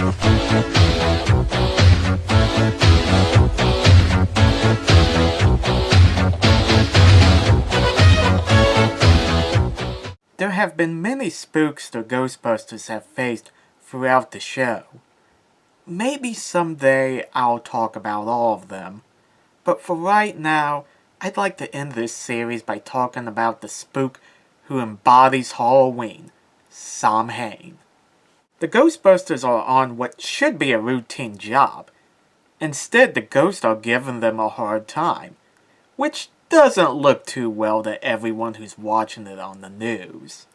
There have been many spooks the Ghostbusters have faced throughout the show. Maybe someday I'll talk about all of them, but for right now, I'd like to end this series by talking about the spook who embodies Halloween, Samhain. The Ghostbusters are on what should be a routine job. Instead, the ghosts are giving them a hard time, which doesn't look too well to everyone who's watching it on the news.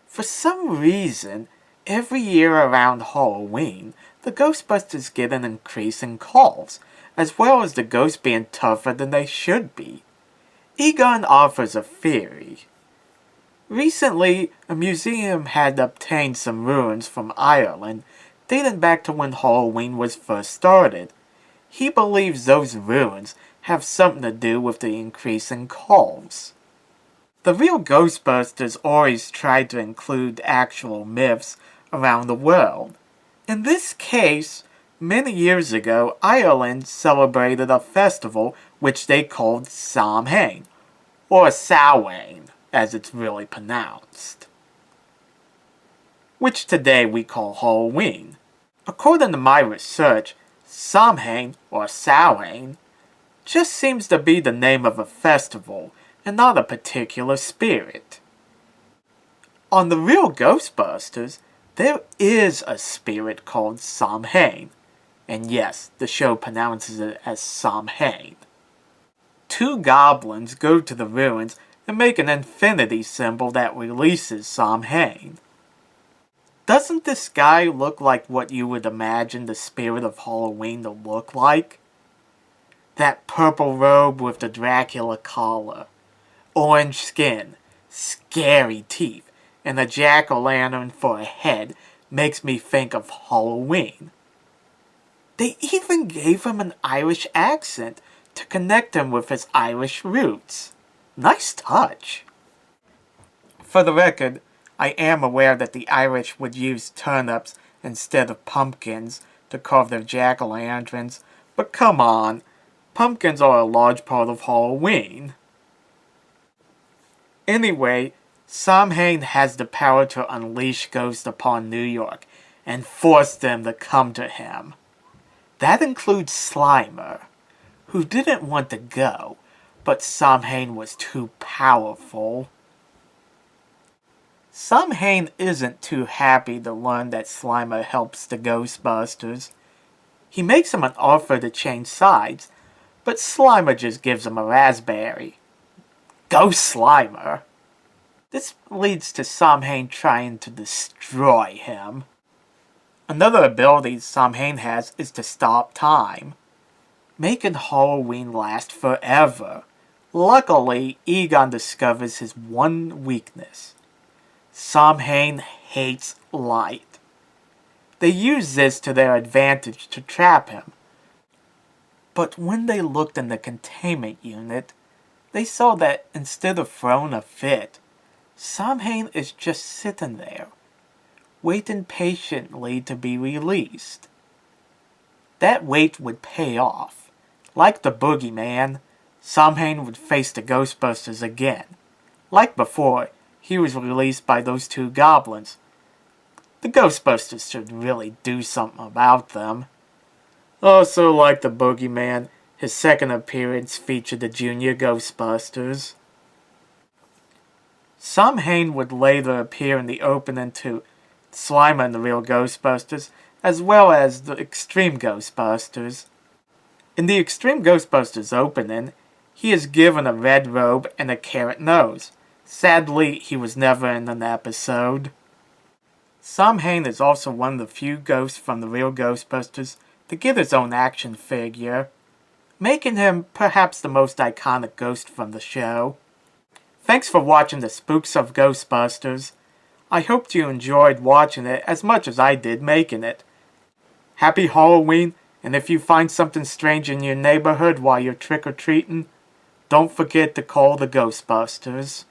For some reason, every year around Halloween, the Ghostbusters get an increase in calls, as well as the ghosts being tougher than they should be. Egon offers a theory. Recently, a museum had obtained some ruins from Ireland dating back to when Halloween was first started. He believes those ruins have something to do with the increase in calls. The real Ghostbusters always tried to include actual myths around the world. In this case, many years ago, Ireland celebrated a festival which they called Samhain, or Samhain, as it's really pronounced, which today we call Halloween. According to my research, Samhain, or Samhain, just seems to be the name of a festival and not a particular spirit. On the real Ghostbusters, there is a spirit called Samhain, and yes, the show pronounces it as Samhain. Two goblins go to the ruins and make an infinity symbol that releases Samhain. Doesn't this guy look like what you would imagine the spirit of Halloween to look like? That purple robe with the Dracula collar, orange skin, scary teeth, and a jack-o'-lantern for a head makes me think of Halloween. They even gave him an Irish accent to connect him with his Irish roots. Nice touch. For the record, I am aware that the Irish would use turnips instead of pumpkins to carve their jack-o'-lanterns, but come on, pumpkins are a large part of Halloween. Anyway, Samhain has the power to unleash ghosts upon New York and force them to come to him. That includes Slimer, who didn't want to go, but Samhain was too powerful. Samhain isn't too happy to learn that Slimer helps the Ghostbusters. He makes him an offer to change sides, but Slimer just gives him a raspberry. Go Slimer! This leads to Samhain trying to destroy him. Another ability Samhain has is to stop time, making Halloween last forever. Luckily, Egon discovers his one weakness. Samhain hates light. They use this to their advantage to trap him. But when they looked in the containment unit, they saw that instead of throwing a fit, Samhain is just sitting there, waiting patiently to be released. That wait would pay off. Like the boogeyman, Samhain would face the Ghostbusters again. Like before, he was released by those two goblins. The Ghostbusters should really do something about them. Also, like the boogeyman, his second appearance featured the Junior Ghostbusters. Samhain would later appear in the opening to Slimer and the Real Ghostbusters, as well as the Extreme Ghostbusters. In the Extreme Ghostbusters opening, he is given a red robe and a carrot nose. Sadly, he was never in an episode. Samhain is also one of the few ghosts from the Real Ghostbusters to get his own action figure, making him perhaps the most iconic ghost from the show. Thanks for watching the Spooks of Ghostbusters. I hope you enjoyed watching it as much as I did making it. Happy Halloween, and if you find something strange in your neighborhood while you're trick-or-treating, don't forget to call the Ghostbusters.